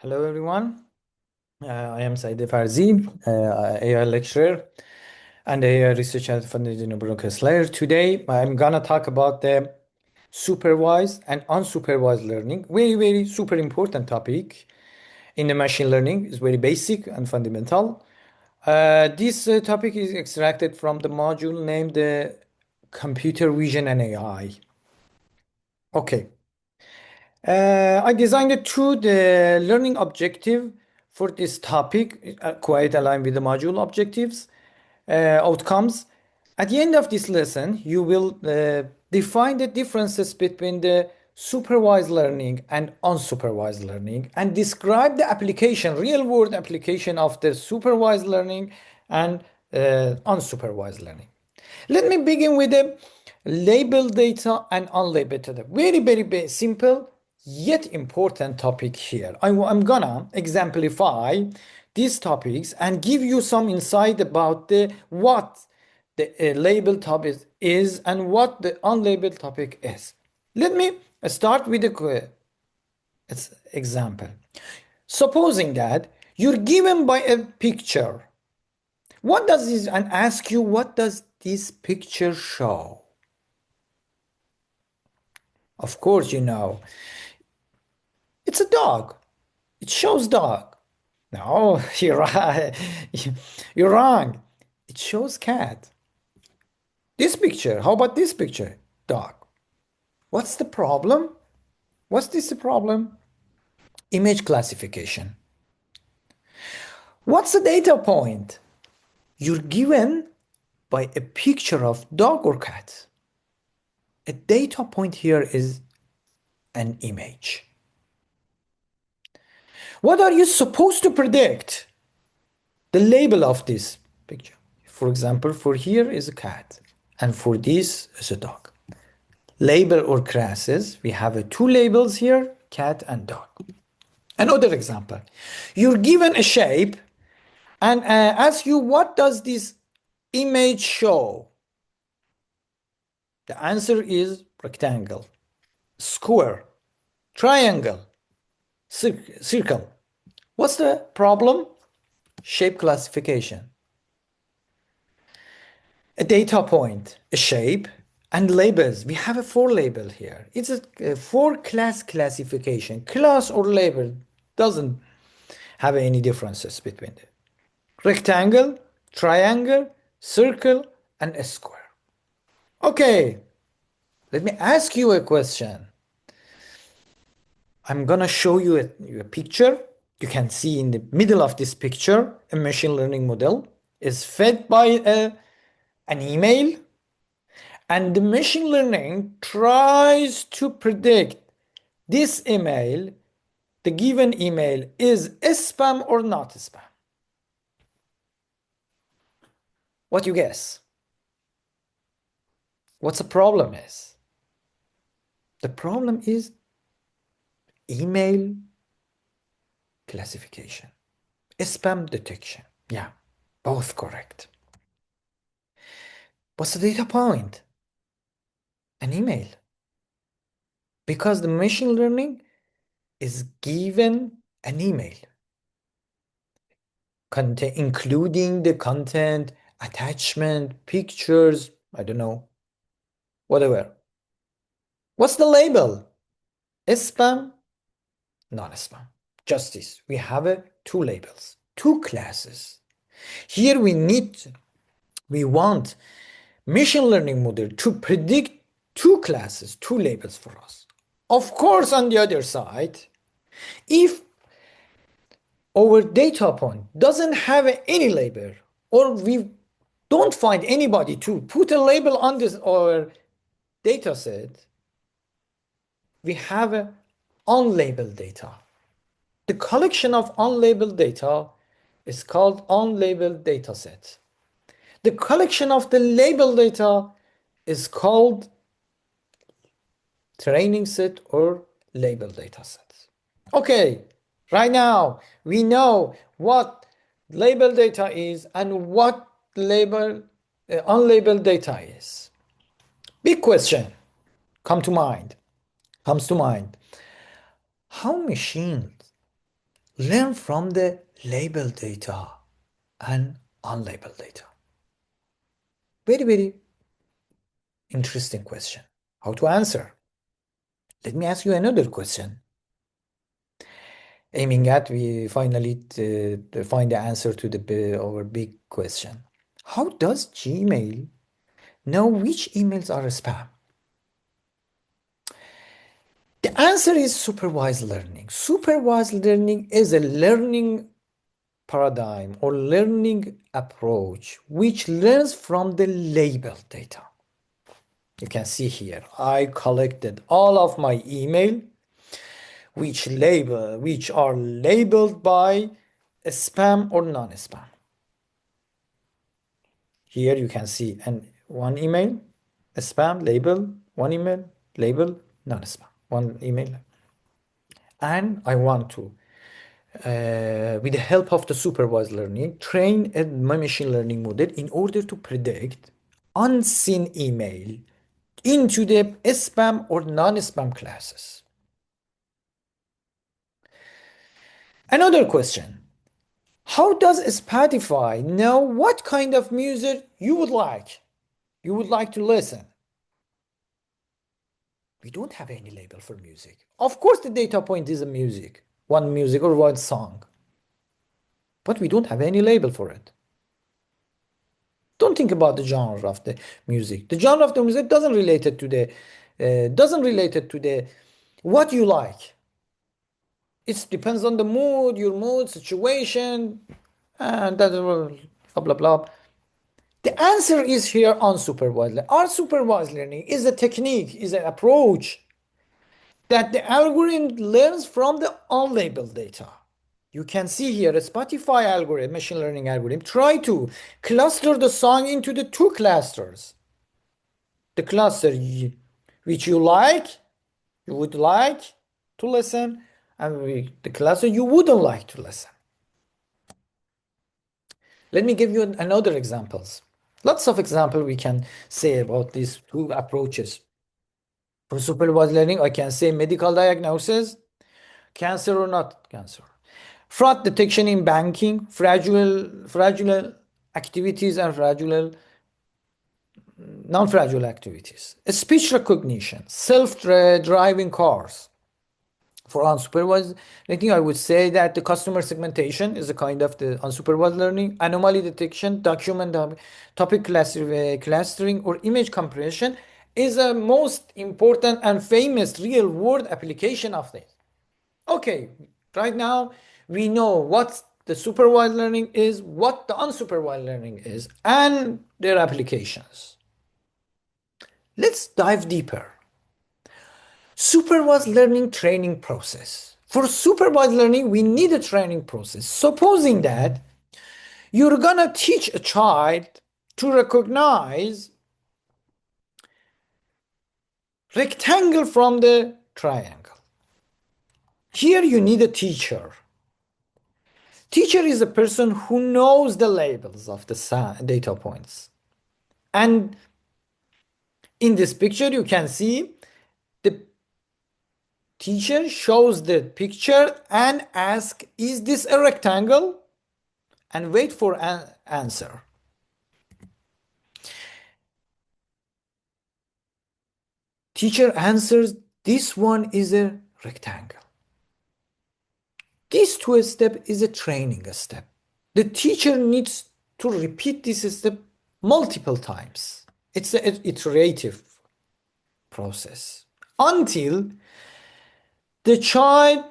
Hello, everyone. I am Said Farzi, AI lecturer and AI researcher at Foundation Layer. Today, I'm gonna talk about the supervised and unsupervised learning. Very, very super important topic in the machine learning. It's very basic and fundamental. This topic is extracted from the module named Computer Vision and AI. Okay. I designed it through the learning objective for this topic, quite aligned with the module objectives, outcomes. At the end of this lesson, you will define the differences between the supervised learning and unsupervised learning and describe the application, real world application of the supervised learning and unsupervised learning. Let me begin with the label data and unlabeled data. Very, very simple yet important topic here. I'm gonna exemplify these topics and give you some insight about what the labeled topic is and what the unlabeled topic is. Let me start with a example. Supposing that you're given by a picture, what does this, and ask you, what does this picture show? Of course, you know, it's a dog. It shows dog. No, you're right. You're wrong. It shows cat. This picture, how about this picture? Dog. What's the problem? What's this the problem? Image classification. What's the data point? You're given by a picture of dog or cat. A data point here is an image. What are you supposed to predict? The label of this picture. For example, for here is a cat, and for this is a dog. Label or classes, we have two labels here, cat and dog. Another example, you're given a shape and ask you, what does this image show? The answer is rectangle, square, triangle, circle. What's the problem? Shape classification. A data point, a shape, and labels. We have a four label here. It's a four class classification. Class or label doesn't have any differences between them. Rectangle, triangle, circle, and a square. Okay, let me ask you a question. I'm gonna show you a picture. You can see in the middle of this picture, a machine learning model is fed by an email, and the machine learning tries to predict this email, the given email, is spam or not spam. What you guess? What's the problem is? The problem is email classification, spam detection. Yeah, both correct. What's the data point? An email. Because the machine learning is given an email, including the content, attachment, pictures, I don't know, whatever. What's the label? Spam, non-spam. Just this. We have two labels, two classes. Here we want machine learning model to predict two classes, two labels for us. Of course, on the other side, if our data point doesn't have any label, or we don't find anybody to put a label on this our data set, we have unlabeled data. The collection of unlabeled data is called unlabeled data set. The collection of the labeled data is called training set or labeled data set. Okay, right now we know what labeled data is and what unlabeled data is. Big question comes to mind. How machines learn from the labeled data and unlabeled data? Very, very interesting question. How to answer? Let me ask you another question. Aiming at we finally to find the answer to our big question. How does Gmail know which emails are spam? The answer is supervised learning. Supervised learning is a learning paradigm or learning approach which learns from the labeled data. You can see here, I collected all of my email which are labeled by spam or non-spam. Here you can see one email, a spam label, one email label, non-spam, one email. And I want to, with the help of the supervised learning, train my machine learning model in order to predict unseen email into the spam or non-spam classes. Another question. How does Spotify know what kind of music you would like? You would like to listen? We don't have any label for music. Of course, the data point is a one music or one song. But we don't have any label for it. Don't think about the genre of the music. The genre of the music doesn't relate it to the what you like. It depends on the mood, your mood, situation, and that blah blah blah. The answer is here unsupervised learning. Unsupervised learning is a technique, is an approach that the algorithm learns from the unlabeled data. You can see here a Spotify algorithm, machine learning algorithm, try to cluster the song into the two clusters. The cluster which you would like to listen, and the cluster you wouldn't like to listen. Let me give you another examples. Lots of examples we can say about these two approaches. For supervised learning, I can say medical diagnosis, cancer or not cancer. Fraud detection in banking, fragile activities and non-fragile activities. Speech recognition, self-driving cars. For unsupervised learning, I would say that the customer segmentation is a kind of the unsupervised learning, anomaly detection, document topic clustering, or image compression is a most important and famous real-world application of this. Okay, right now we know what the supervised learning is, what the unsupervised learning is, and their applications. Let's dive deeper. Supervised learning training process. For supervised learning, we need a training process. Supposing that you're gonna teach a child to recognize rectangle from the triangle. Here you need a teacher. Teacher is a person who knows the labels of the data points. And in this picture, you can see the teacher shows the picture and asks, is this a rectangle? And wait for an answer. Teacher answers, this one is a rectangle. This two step is a training step. The teacher needs to repeat this step multiple times. It's an iterative process until the child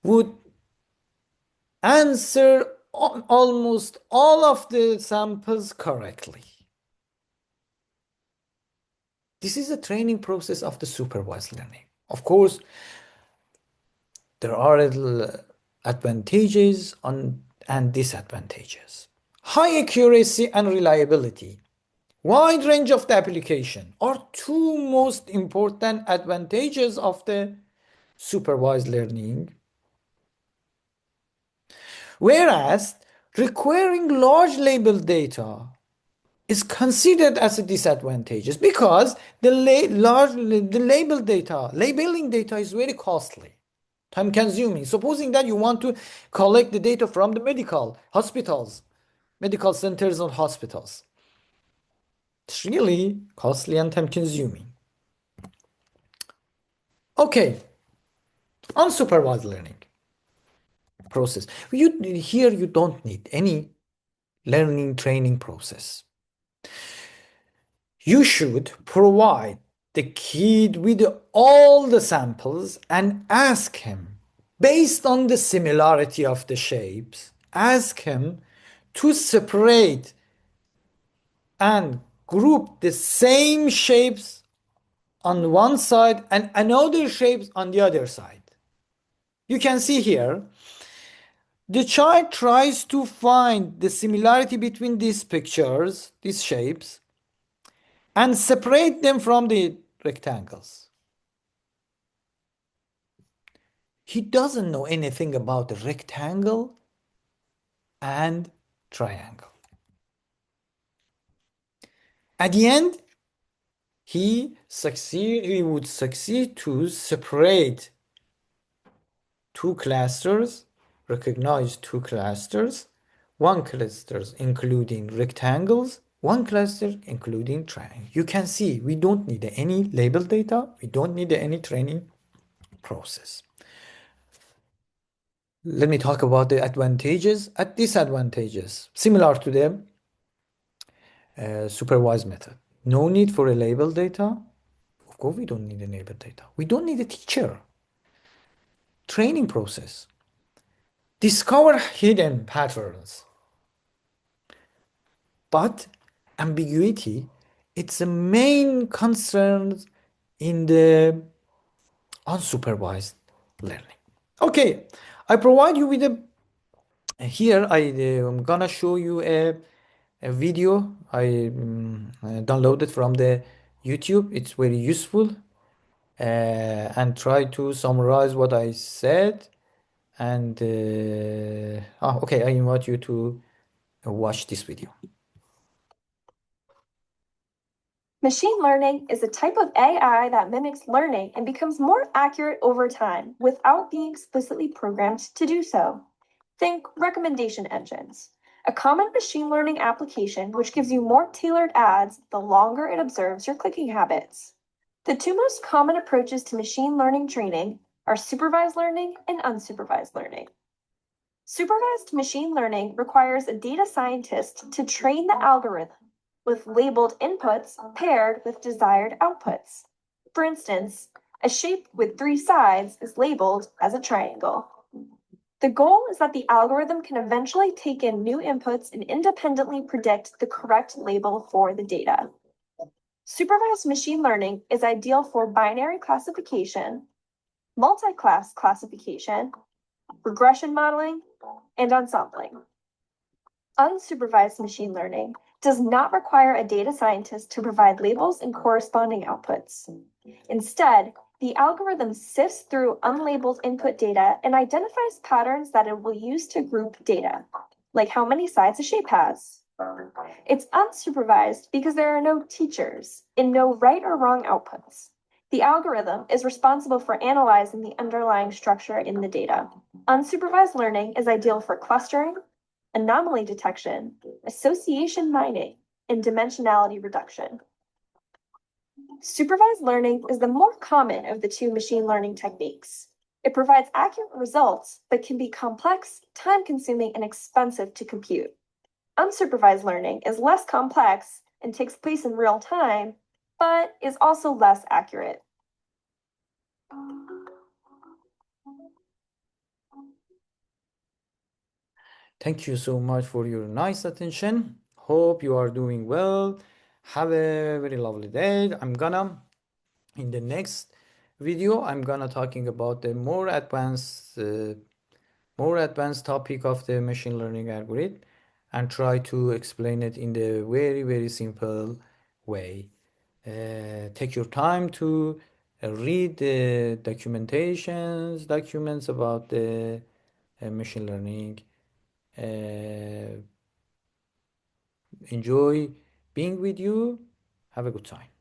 would answer almost all of the samples correctly. This is a training process of the supervised learning. Of course, there are advantages and disadvantages. High accuracy and reliability, wide range of the application are two most important advantages of the supervised learning. Whereas requiring large label data is considered as a disadvantage because the labeling data is very costly time consuming. Supposing that you want to collect the data from the medical hospitals, medical centers or hospitals. It's really costly and time consuming. Okay, unsupervised learning process. Here you don't need any learning training process. You should provide the kid with all the samples and ask him, based on the similarity of the shapes, ask him to separate and group the same shapes on one side and another shapes on the other side. You can see here, the child tries to find the similarity between these pictures, these shapes, and separate them from the rectangles. He doesn't know anything about the rectangle and triangle. At the end, he would succeed to separate two clusters, recognize two clusters, one cluster including rectangles, one cluster including triangle. You can see we don't need any label data, we don't need any training process. Let me talk about the advantages and disadvantages, similar to the supervised method. No need for a label data. Of course, we don't need a label data. We don't need a teacher. Training process. Discover hidden patterns. But ambiguity, it's a main concern in the unsupervised learning. Okay, I provide you with here I am gonna show you a video I downloaded from the YouTube. It's very useful and try to summarize what I said. And okay, I invite you to watch this video. Machine learning is a type of AI that mimics learning and becomes more accurate over time without being explicitly programmed to do so. Think recommendation engines, a common machine learning application which gives you more tailored ads the longer it observes your clicking habits. The two most common approaches to machine learning training are supervised learning and unsupervised learning. Supervised machine learning requires a data scientist to train the algorithm with labeled inputs paired with desired outputs. For instance, a shape with 3 sides is labeled as a triangle. The goal is that the algorithm can eventually take in new inputs and independently predict the correct label for the data. Supervised machine learning is ideal for binary classification, multi-class classification, regression modeling, and ensembling. Unsupervised machine learning does not require a data scientist to provide labels and corresponding outputs. Instead, the algorithm sifts through unlabeled input data and identifies patterns that it will use to group data, like how many sides a shape has. It's unsupervised because there are no teachers and no right or wrong outputs. The algorithm is responsible for analyzing the underlying structure in the data. Unsupervised learning is ideal for clustering, anomaly detection, association mining, and dimensionality reduction. Supervised learning is the more common of the two machine learning techniques. It provides accurate results, but can be complex, time-consuming, and expensive to compute. Unsupervised learning is less complex and takes place in real time, but is also less accurate. Thank you so much for your nice attention. Hope you are doing well. Have a very lovely day. In the next video, I'm gonna talking about the more advanced topic of the machine learning algorithm and try to explain it in the very simple way. Take your time to read the documents about the machine learning. Enjoy being with you. Have a good time.